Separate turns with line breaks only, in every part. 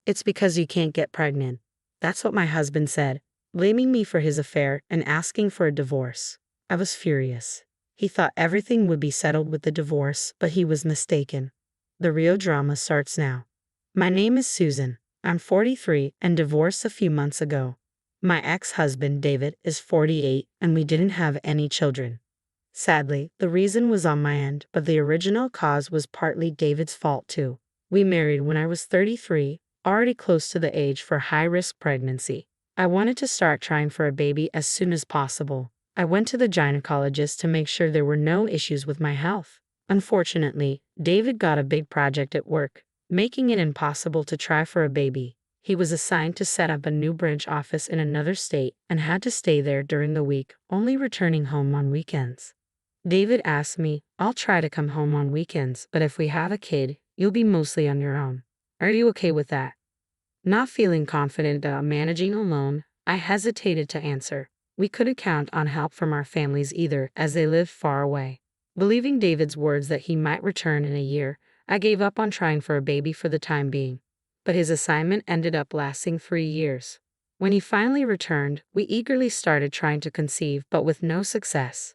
It's because you can't get pregnant. That's what my husband said, blaming me for his affair and asking for a divorce. I was furious. He thought everything would be settled with the divorce, but he was mistaken. The real drama starts now. My name is Susan. I'm 43 and divorced a few months ago. My ex-husband, David, is 48 and we didn't have any children. Sadly, the reason was on my end, but the original cause was partly David's fault too. We married when I was 33, already close to the age for high-risk pregnancy. I wanted to start trying for a baby as soon as possible. I went to the gynecologist to make sure there were no issues with my health. Unfortunately, David got a big project at work, making it impossible to try for a baby. He was assigned to set up a new branch office in another state and had to stay there during the week, only returning home on weekends. David asked me, "I'll try to come home on weekends, but if we have a kid, you'll be mostly on your own. Are you okay with that?" Not feeling confident about managing alone, I hesitated to answer. We couldn't count on help from our families either, as they lived far away. Believing David's words that he might return in a year, I gave up on trying for a baby for the time being. But his assignment ended up lasting 3 years. When he finally returned, we eagerly started trying to conceive, but with no success.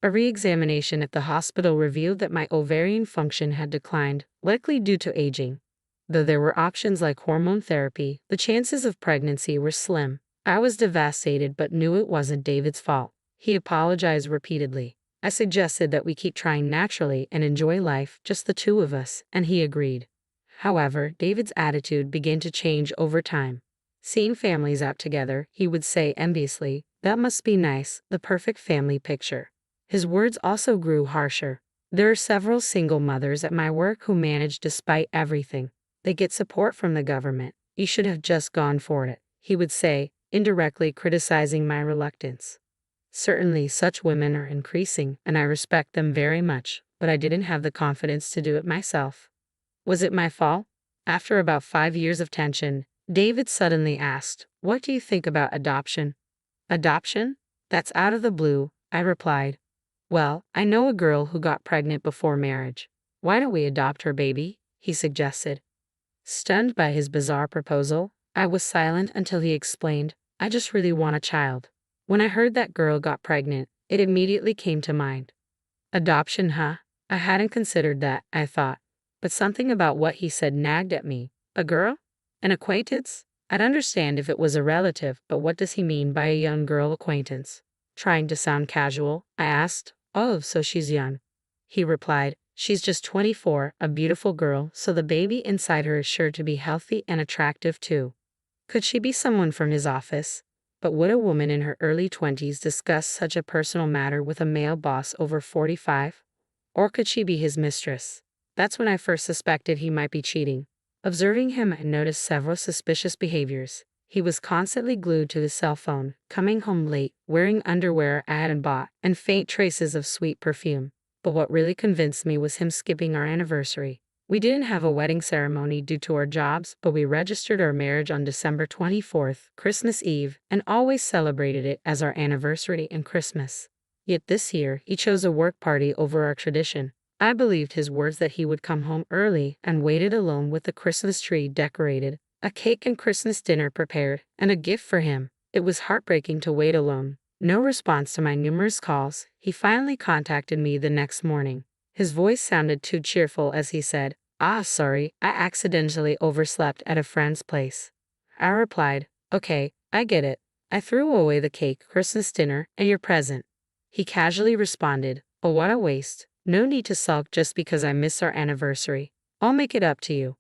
A re-examination at the hospital revealed that my ovarian function had declined, likely due to aging. Though there were options like hormone therapy, the chances of pregnancy were slim. I was devastated but knew it wasn't David's fault. He apologized repeatedly. I suggested that we keep trying naturally and enjoy life, just the two of us, and he agreed. However, David's attitude began to change over time. Seeing families out together, he would say enviously, "That must be nice, the perfect family picture." His words also grew harsher. "There are several single mothers at my work who manage despite everything. They get support from the government. You should have just gone for it," he would say, indirectly criticizing my reluctance. Certainly, such women are increasing, and I respect them very much, but I didn't have the confidence to do it myself. Was it my fault? After about 5 years of tension, David suddenly asked, "What do you think about adoption?" "Adoption? That's out of the blue," I replied. "Well, I know a girl who got pregnant before marriage. Why don't we adopt her baby?" he suggested. Stunned by his bizarre proposal, I was silent until he explained, "I just really want a child." When I heard that girl got pregnant, it immediately came to mind. Adoption, huh? I hadn't considered that, I thought. But something about what he said nagged at me. A girl? An acquaintance? I'd understand if it was a relative, but what does he mean by a young girl acquaintance? Trying to sound casual, I asked, "Oh, so she's young." He replied, "She's just 24, a beautiful girl, so the baby inside her is sure to be healthy and attractive too." Could she be someone from his office? But would a woman in her early 20s discuss such a personal matter with a male boss over 45? Or could she be his mistress? That's when I first suspected he might be cheating. Observing him, I noticed several suspicious behaviors. He was constantly glued to his cell phone, coming home late, wearing underwear I hadn't bought, and faint traces of sweet perfume. But what really convinced me was him skipping our anniversary. We didn't have a wedding ceremony due to our jobs, but we registered our marriage on December 24th, Christmas Eve, and always celebrated it as our anniversary and Christmas. Yet this year, he chose a work party over our tradition. I believed his words that he would come home early and waited alone with the Christmas tree decorated, a cake and Christmas dinner prepared, and a gift for him. It was heartbreaking to wait alone. No response to my numerous calls, he finally contacted me the next morning. His voice sounded too cheerful as he said, Sorry, I accidentally overslept at a friend's place." I replied, "Okay, I get it. I threw away the cake, Christmas dinner, and your present." He casually responded, "Oh, what a waste. No need to sulk just because I missed our anniversary. I'll make it up to you."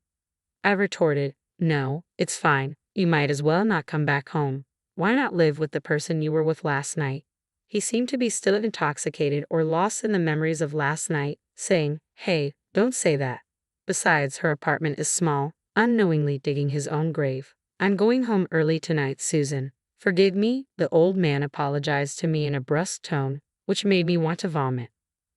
I retorted, "No, it's fine. You might as well not come back home. Why not live with the person you were with last night?" He seemed to be still intoxicated or lost in the memories of last night, saying, "Hey, don't say that. Besides, her apartment is small," unknowingly digging his own grave. "I'm going home early tonight, Susan. Forgive me," the old man apologized to me in a brusque tone, which made me want to vomit.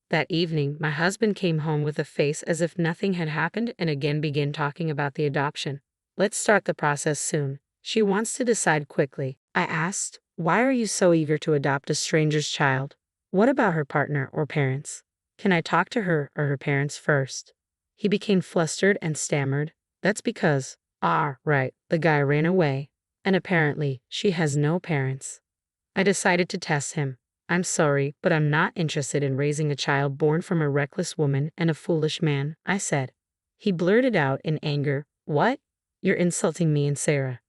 That evening, my husband came home with a face as if nothing had happened and again began talking about the adoption. "Let's start the process soon. She wants to decide quickly." I asked, "Why are you so eager to adopt a stranger's child? What about her partner or parents? Can I talk to her or her parents first?" He became flustered and stammered, "That's because Ah, right, the guy ran away. And apparently, she has no parents. I decided to test him. I'm sorry, but I'm not interested in raising a child born from a reckless woman and a foolish man, I said. He blurted out in anger, What? You're insulting me and Sarah.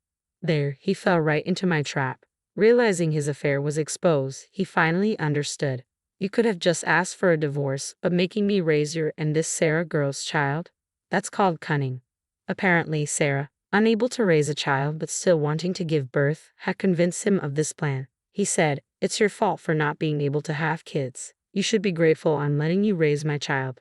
There, he fell right into my trap. Realizing his affair was exposed, he finally understood. You could have just asked for a divorce, but making me raise your and this Sarah girl's child? That's called cunning. Apparently, Sarah, unable to raise a child but still wanting to give birth, had convinced him of this plan. He said, It's your fault for not being able to have kids. You should be grateful I'm letting you raise my child.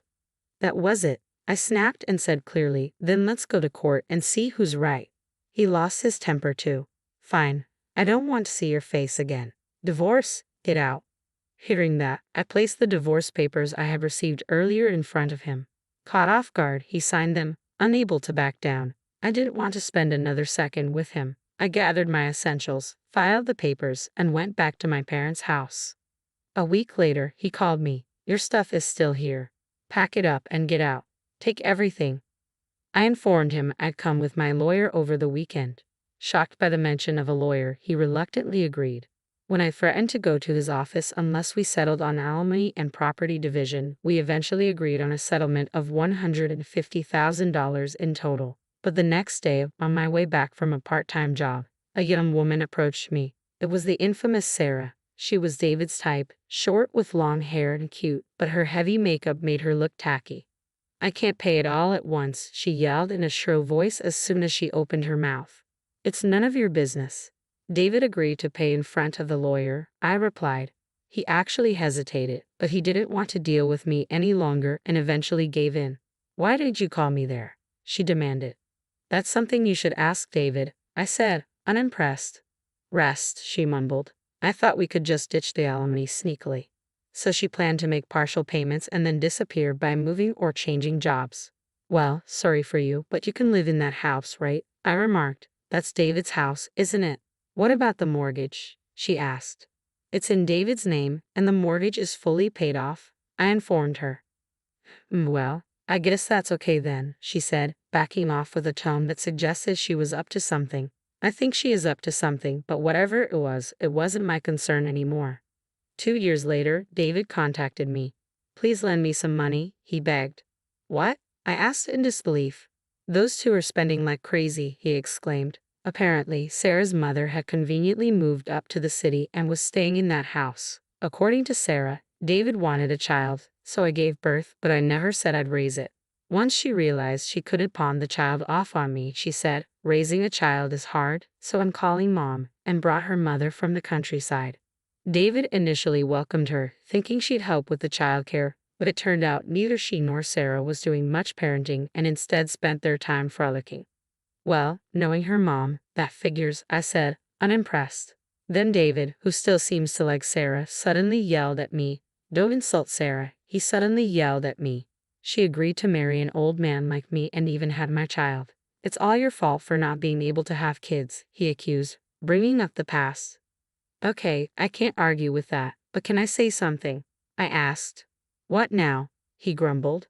That was it. I snapped and said clearly, Then let's go to court and see who's right. He lost his temper too. Fine. I don't want to see your face again. Divorce? Get out. Hearing that, I placed the divorce papers I had received earlier in front of him. Caught off guard, he signed them, unable to back down. I didn't want to spend another second with him. I gathered my essentials, filed the papers, and went back to my parents' house. A week later, he called me. Your stuff is still here. Pack it up and get out. Take everything. I informed him I'd come with my lawyer over the weekend. Shocked by the mention of a lawyer, he reluctantly agreed. When I threatened to go to his office unless we settled on alimony and property division, we eventually agreed on a settlement of $150,000 in total. But the next day, on my way back from a part-time job, a young woman approached me. It was the infamous Sarah. She was David's type, short with long hair and cute, but her heavy makeup made her look tacky. I can't pay it all at once, she yelled in a shrill voice as soon as she opened her mouth. It's none of your business. David agreed to pay in front of the lawyer, I replied. He actually hesitated, but he didn't want to deal with me any longer and eventually gave in. Why did you call me there? She demanded. That's something you should ask David, I said, unimpressed. Rest, she mumbled. I thought we could just ditch the alimony sneakily. So she planned to make partial payments and then disappear by moving or changing jobs. Well, sorry for you, but you can live in that house, right? I remarked. That's David's house, isn't it? What about the mortgage? She asked. It's in David's name, and the mortgage is fully paid off, I informed her. Well, I guess that's okay then, she said, backing off with a tone that suggested she was up to something. I think she is up to something, but whatever it wasn't my concern anymore. 2 years later, David contacted me. Please lend me some money, he begged. What? I asked in disbelief. Those two are spending like crazy, he exclaimed. Apparently, Sarah's mother had conveniently moved up to the city and was staying in that house. According to Sarah, David wanted a child, so I gave birth, but I never said I'd raise it. Once she realized she couldn't pawn the child off on me, she said, raising a child is hard, so I'm calling Mom, and brought her mother from the countryside. David initially welcomed her, thinking she'd help with the childcare, but it turned out neither she nor Sarah was doing much parenting and instead spent their time frolicking. Well, knowing her mom, that figures, I said, unimpressed. Then David, who still seems to like Sarah, suddenly yelled at me. Don't insult Sarah, he suddenly yelled at me. She agreed to marry an old man like me and even had my child. It's all your fault for not being able to have kids, he accused, bringing up the past. Okay, I can't argue with that, but can I say something? I asked. What now? He grumbled.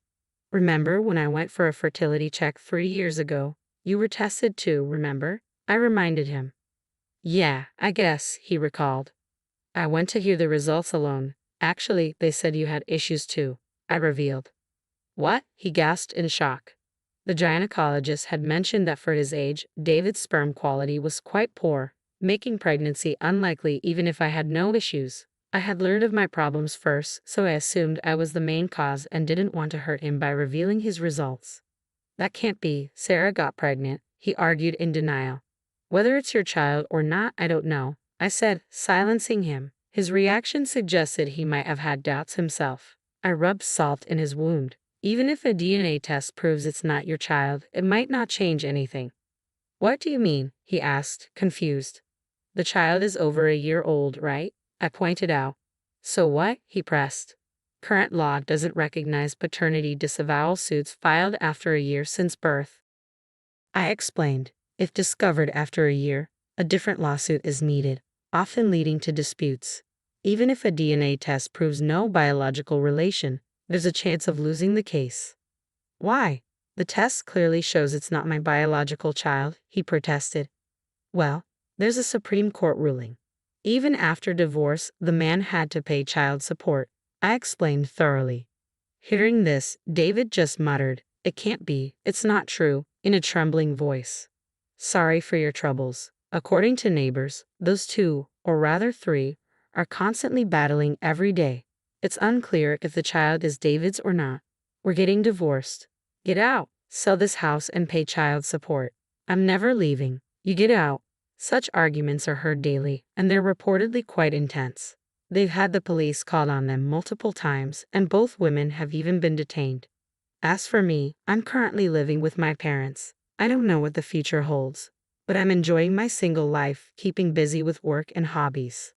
Remember when I went for a fertility check 3 years ago? You were tested too, remember? I reminded him. Yeah, I guess, he recalled. I went to hear the results alone. Actually, they said you had issues too, I revealed. What? He gasped in shock. The gynecologist had mentioned that for his age, David's sperm quality was quite poor, making pregnancy unlikely even if I had no issues. I had learned of my problems first, so I assumed I was the main cause and didn't want to hurt him by revealing his results. That can't be. Sarah got pregnant, he argued in denial. Whether it's your child or not, I don't know, I said, silencing him. His reaction suggested he might have had doubts himself. I rubbed salt in his wound. Even if a DNA test proves it's not your child, it might not change anything. What do you mean? He asked, confused. The child is over a year old, right? I pointed out. So what? He pressed. Current law doesn't recognize paternity disavowal suits filed after a year since birth. I explained. If discovered after a year, a different lawsuit is needed, often leading to disputes. Even if a DNA test proves no biological relation, there's a chance of losing the case. Why? The test clearly shows it's not my biological child, he protested. Well, there's a Supreme Court ruling. Even after divorce, the man had to pay child support. I explained thoroughly. Hearing this, David just muttered, "It can't be, it's not true," in a trembling voice. Sorry for your troubles. According to neighbors, those two, or rather three, are constantly battling every day. It's unclear if the child is David's or not. We're getting divorced. Get out, sell this house and pay child support. I'm never leaving. You get out. Such arguments are heard daily, and they're reportedly quite intense. They've had the police called on them multiple times, and both women have even been detained. As for me, I'm currently living with my parents. I don't know what the future holds, but I'm enjoying my single life, keeping busy with work and hobbies.